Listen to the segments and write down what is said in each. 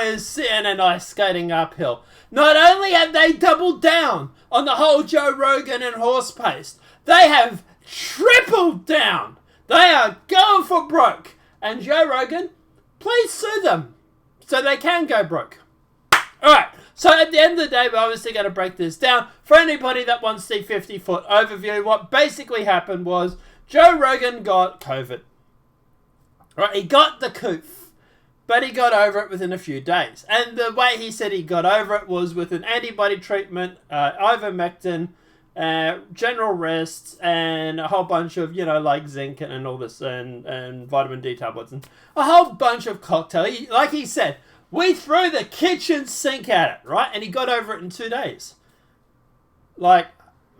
is CNN ice skating uphill. Not only have they doubled down on the whole Joe Rogan and horse paste, they have tripled down. They are going for broke. And Joe Rogan, please sue them so they can go broke. Alright, so at the end of the day, we're obviously going to break this down. For anybody that wants the 50-foot overview, what basically happened was Joe Rogan got COVID. Right, he got the coof, but he got over it within a few days. And the way he said he got over it was with an antibody treatment, ivermectin, general rest, and a whole bunch of, like zinc and all this, and vitamin D tablets, and a whole bunch of cocktail. Like he said, we threw the kitchen sink at it, right? And he got over it in 2 days. Like,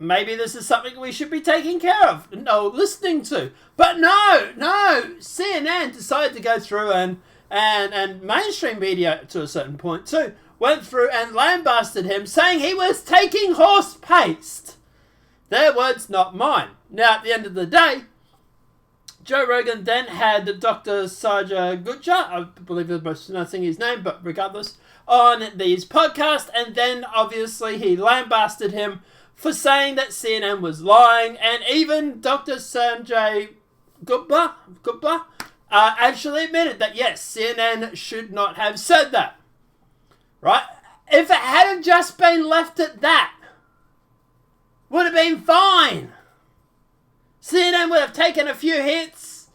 maybe this is something we should be taking care of, listening to. But no, CNN decided to go through and mainstream media to a certain point too, went through and lambasted him, saying he was taking horse paste. Their words, not mine. Now, at the end of the day, Joe Rogan then had Dr. Saja Gupta, I believe I'm pronouncing his name, but regardless, on these podcasts, and then obviously he lambasted him for saying that CNN was lying, and even Dr. Sanjay Gupta actually admitted that yes, CNN should not have said that. Right? If it hadn't just been left at that, would have been fine. CNN would have taken a few hits,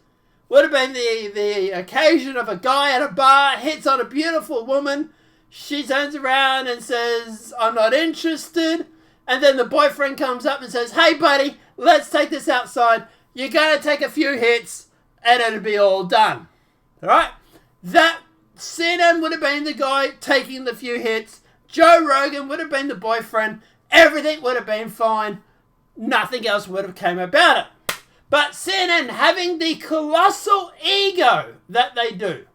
would have been the occasion of a guy at a bar, hits on a beautiful woman, she turns around and says, I'm not interested, and then the boyfriend comes up and says, hey buddy, let's take this outside, you're going to take a few hits, and it'll be all done. Alright? That CNN would have been the guy taking the few hits, Joe Rogan would have been the boyfriend, everything would have been fine, nothing else would have came about it. But CNN, having the colossal ego that they do,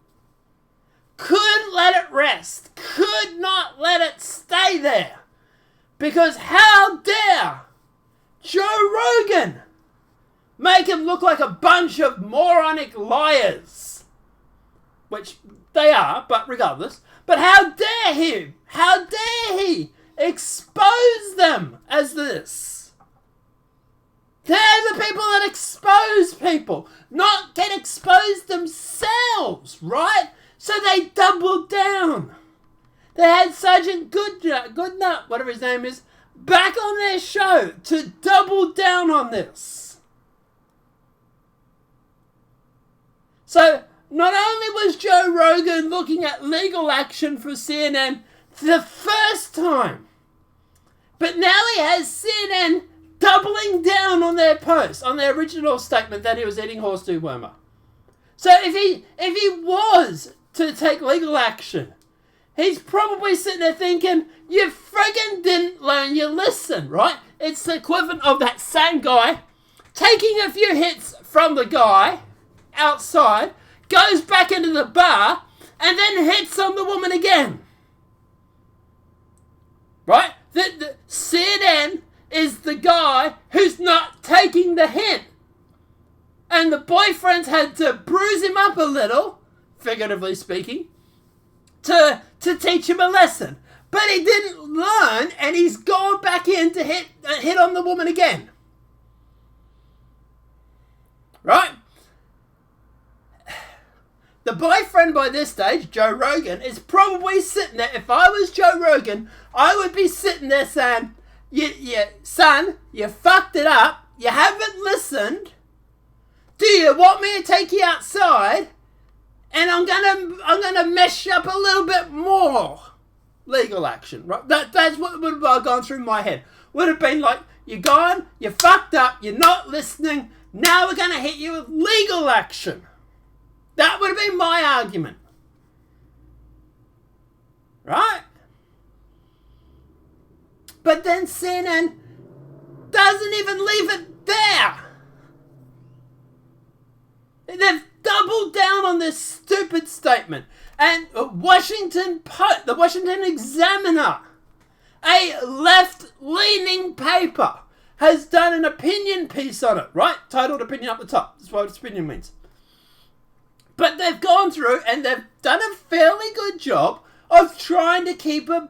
couldn't let it rest, could not let it stay there. Because how dare Joe Rogan make him look like a bunch of moronic liars? Which they are, but regardless. But how dare he? How dare he expose them as this? They're the people that expose people, not get exposed themselves, right? So they doubled down. They had Sergeant Goodnut, whatever his name is, back on their show to double down on this. So not only was Joe Rogan looking at legal action for CNN for the first time, but now he has CNN doubling down on their post, on their original statement that he was eating horse dewormer. So if he was to take legal action, he's probably sitting there thinking, you friggin' didn't learn your lesson, right? It's the equivalent of that same guy taking a few hits from the guy outside, goes back into the bar, and then hits on the woman again. Right? The CNN is the guy who's not taking the hint. And the boyfriends had to bruise him up a little, figuratively speaking, to teach him a lesson. But he didn't learn, and he's gone back in to hit on the woman again. Right? The boyfriend by this stage, Joe Rogan, is probably sitting there. If I was Joe Rogan, I would be sitting there saying, son, you fucked it up. You haven't listened. Do you want me to take you outside? And I'm gonna mess you up a little bit more. Legal action, right? That's what would have gone through my head. Would have been like, you're gone, you fucked up, you're not listening. Now we're gonna hit you with legal action. That would have been my argument. Right? But then CNN doesn't even leave it there. They've doubled down on this stupid statement. And the Washington Examiner, a left-leaning paper, has done an opinion piece on it, right? Titled opinion up the top. That's what opinion means. But they've gone through and they've done a fairly good job of trying to keep a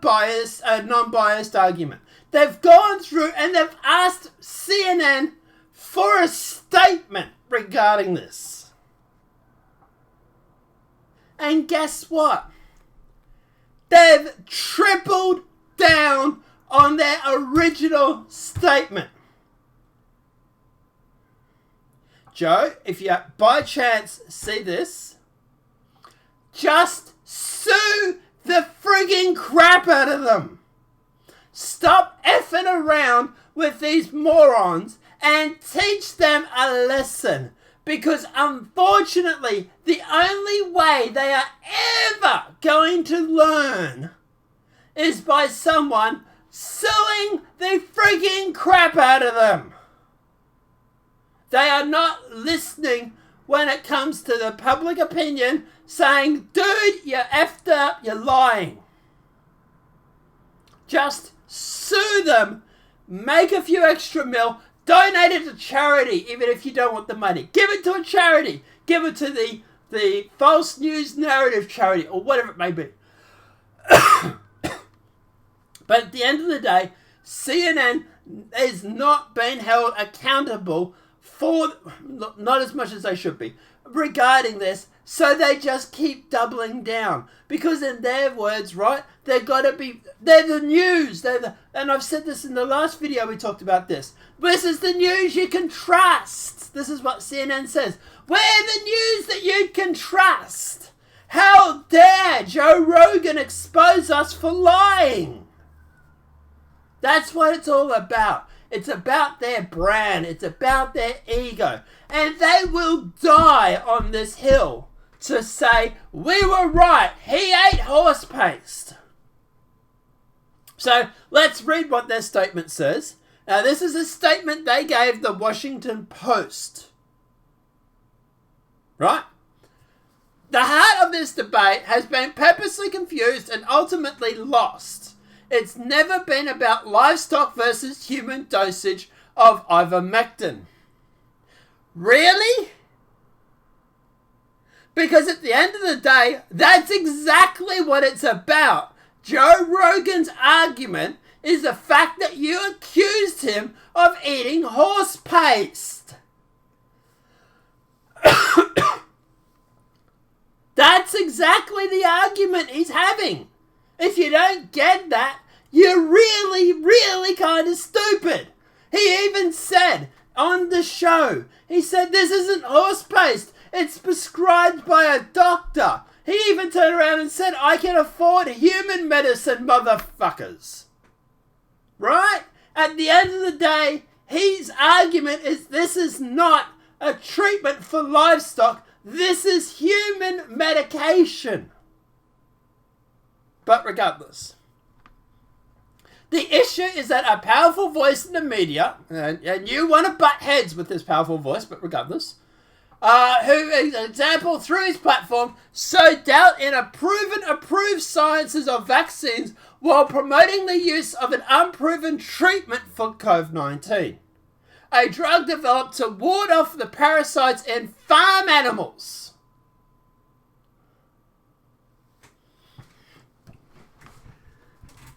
non-biased argument. They've gone through and they've asked CNN for a statement regarding this. And guess what? They've tripled down on their original statement. Joe, if you by chance see this, just sue the frigging crap out of them. Stop effing around with these morons and teach them a lesson. Because unfortunately, the only way they are ever going to learn is by someone suing the frigging crap out of them. They are not listening when it comes to the public opinion saying, dude, you're effed up, you're lying. Just sue them, make a few extra mil, donate it to charity, even if you don't want the money. Give it to a charity. Give it to the false news narrative charity, or whatever it may be. But at the end of the day, CNN is not being held accountable for, not as much as they should be, regarding this, so they just keep doubling down. Because in their words, right, they're the news. And I've said this in the last video we talked about this. This is the news you can trust. This is what CNN says. We're the news that you can trust. How dare Joe Rogan expose us for lying? That's what it's all about. It's about their brand. It's about their ego. And they will die on this hill to say, we were right. He ate horse paste. So let's read what their statement says. Now, this is a statement they gave the Washington Post. Right? The heart of this debate has been purposely confused and ultimately lost. It's never been about livestock versus human dosage of ivermectin. Really? Because at the end of the day, that's exactly what it's about. Joe Rogan's argument is the fact that you accused him of eating horse paste. That's exactly the argument he's having. If you don't get that, you're really, really kind of stupid. He even said on the show, he said this isn't horse paste. It's prescribed by a doctor. He even turned around and said, I can afford human medicine, motherfuckers. Right? At the end of the day, his argument is this is not a treatment for livestock. This is human medication. But regardless, the issue is that a powerful voice in the media, and you want to butt heads with this powerful voice, but regardless, who, as an example, through his platform, sowed doubt in approved sciences of vaccines while promoting the use of an unproven treatment for COVID-19, a drug developed to ward off the parasites in farm animals.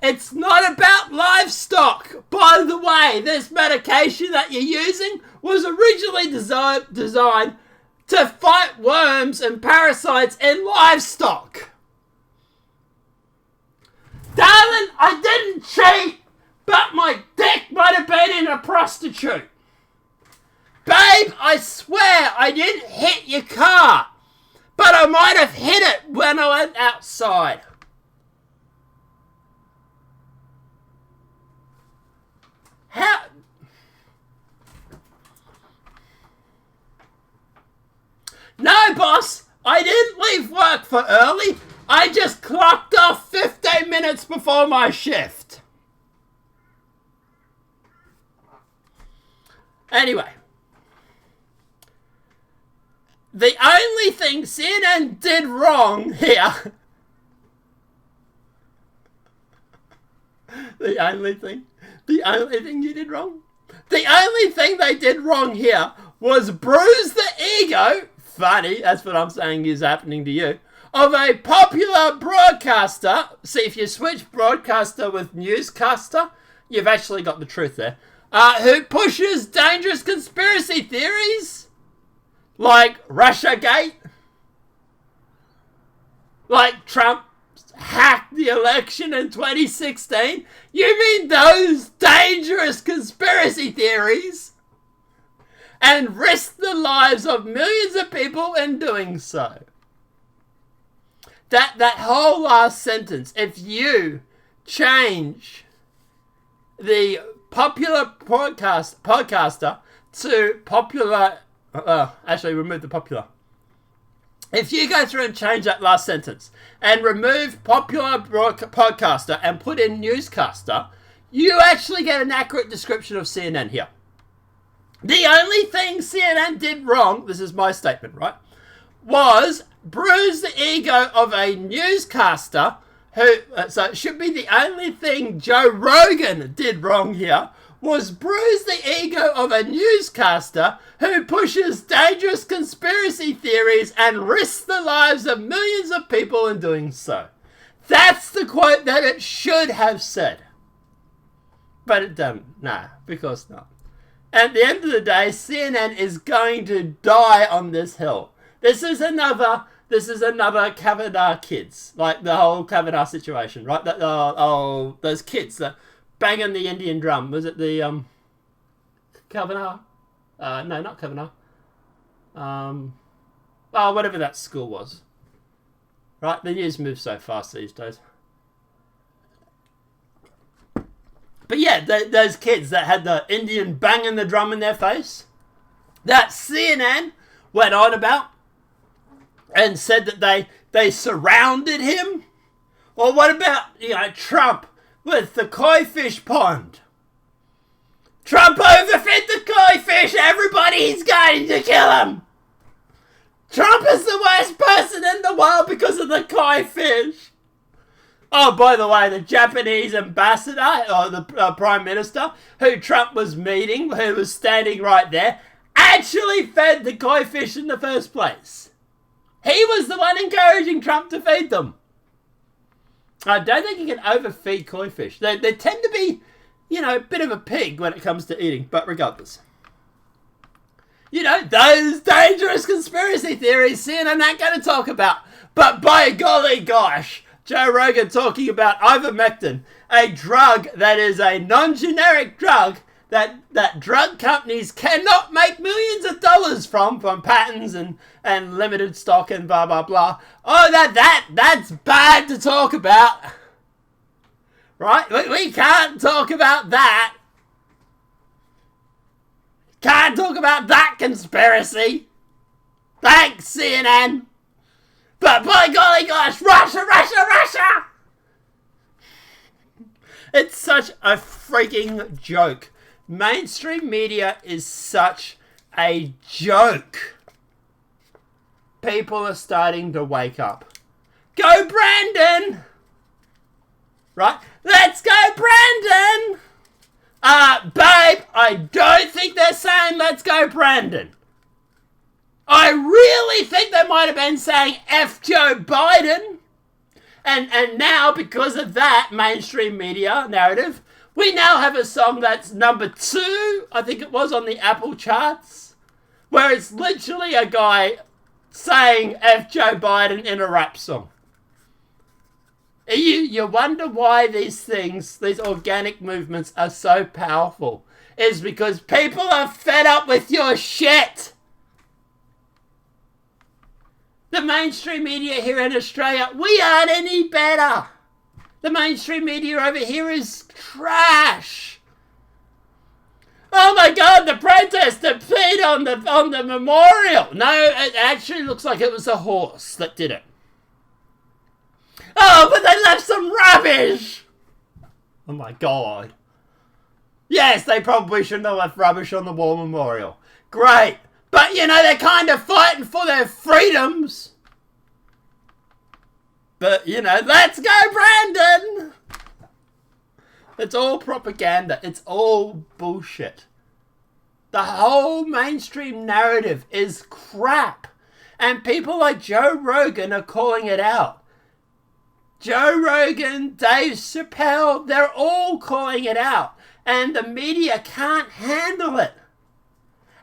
It's not about livestock. By the way, this medication that you're using was originally designed to fight worms and parasites in livestock. Darling, I didn't cheat, but my dick might have been in a prostitute. Babe, I swear I didn't hit your car, but I might have hit it when I went outside. How? No, boss, I didn't leave work for early. I just clocked off 15 minutes before my shift. Anyway, the only thing CNN did wrong here, the only thing you did wrong? The only thing they did wrong here was bruise the ego, funny, that's what I'm saying is happening to you, of a popular broadcaster. See, if you switch broadcaster with newscaster, you've actually got the truth there. Who pushes dangerous conspiracy theories like Russiagate, like Trump hacked the election in 2016. You mean those dangerous conspiracy theories, and risk the lives of millions of people in doing so? That whole last sentence, if you change the popular podcaster to popular, actually remove the popular. If you go through and change that last sentence and remove popular podcaster and put in newscaster, you actually get an accurate description of CNN here. The only thing CNN did wrong, this is my statement, right, was bruise the ego of a newscaster who, so it should be the only thing Joe Rogan did wrong here, was bruise the ego of a newscaster who pushes dangerous conspiracy theories and risks the lives of millions of people in doing so. That's the quote that it should have said. But it doesn't. Nah, because not. At the end of the day, CNN is going to die on this hill. This is another Kavanaugh kids, like the whole Kavanaugh situation, right? Those kids that banging the Indian drum. Was it the Kavanaugh? No, not Kavanaugh. Whatever that school was. Right, the news moves so fast these days. But yeah, those kids that had the Indian banging the drum in their face, that CNN went on about and said that they surrounded him. Or what about, Trump with the koi fish pond? Trump overfed the koi fish. Everybody's going to kill him. Trump is the worst person in the world because of the koi fish. Oh, by the way, the Japanese ambassador, or the Prime Minister, who Trump was meeting, who was standing right there, actually fed the koi fish in the first place. He was the one encouraging Trump to feed them. I don't think you can overfeed koi fish. They tend to be, a bit of a pig when it comes to eating, but regardless. Those dangerous conspiracy theories CNN not going to talk about. But by golly gosh, Joe Rogan talking about ivermectin, a drug that is a non-generic drug that drug companies cannot make millions of dollars from patents and limited stock and blah, blah, blah. Oh, that's bad to talk about. Right? We can't talk about that. Can't talk about that conspiracy. Thanks, CNN. But by golly gosh, Russia! It's such a freaking joke. Mainstream media is such a joke. People are starting to wake up. Go Brandon! Right? Let's go Brandon! Babe, I don't think they're saying let's go Brandon. I really think they might have been saying F Joe Biden. And now, because of that mainstream media narrative, we now have a song that's number 2, I think it was, on the Apple charts, where it's literally a guy saying F Joe Biden in a rap song. You wonder why these things, these organic movements are so powerful. Is because people are fed up with your shit. The mainstream media here in Australia, we aren't any better. The mainstream media over here is trash. Oh my God, the protester peed on the memorial. No, it actually looks like it was a horse that did it. Oh, but they left some rubbish. Oh my God. Yes, they probably shouldn't have left rubbish on the war memorial. Great. But, they're kind of fighting for their freedoms. But, let's go, Brandon. It's all propaganda. It's all bullshit. The whole mainstream narrative is crap. And people like Joe Rogan are calling it out. Joe Rogan, Dave Chappelle, they're all calling it out. And the media can't handle it.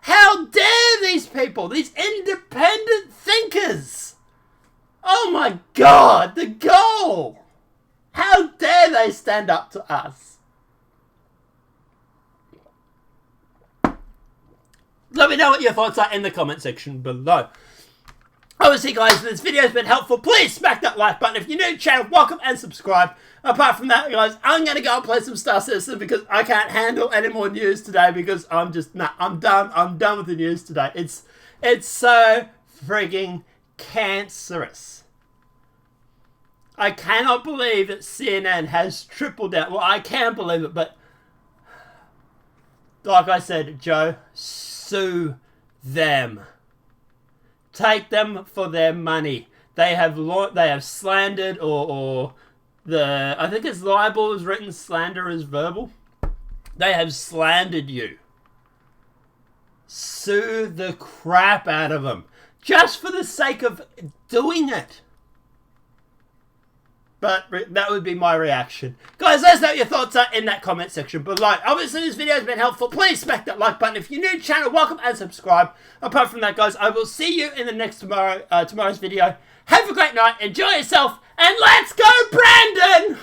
How dare these people, these independent thinkers? Oh my God, the goal! How dare they stand up to us? Let me know what your thoughts are in the comment section below. Obviously, guys, if this video has been helpful, please smack that like button. If you're new to the channel, welcome and subscribe. Apart from that, guys, I'm going to go and play some Star Citizen because I can't handle any more news today because I'm just, I'm done. I'm done with the news today. It's so frigging cancerous. I cannot believe that CNN has tripled out. Well, I can believe it, but like I said, Joe, sue them. Take them for their money. They have slandered or I think it's libel is written, slander is verbal. They have slandered you. Sue the crap out of them. Just for the sake of doing it. But that would be my reaction. Guys, let us know what your thoughts are in that comment section below. Obviously, this video has been helpful. Please smack that like button. If you're new to the channel, welcome and subscribe. Apart from that, guys, I will see you in the next tomorrow's video. Have a great night. Enjoy yourself. And let's go, Brandon!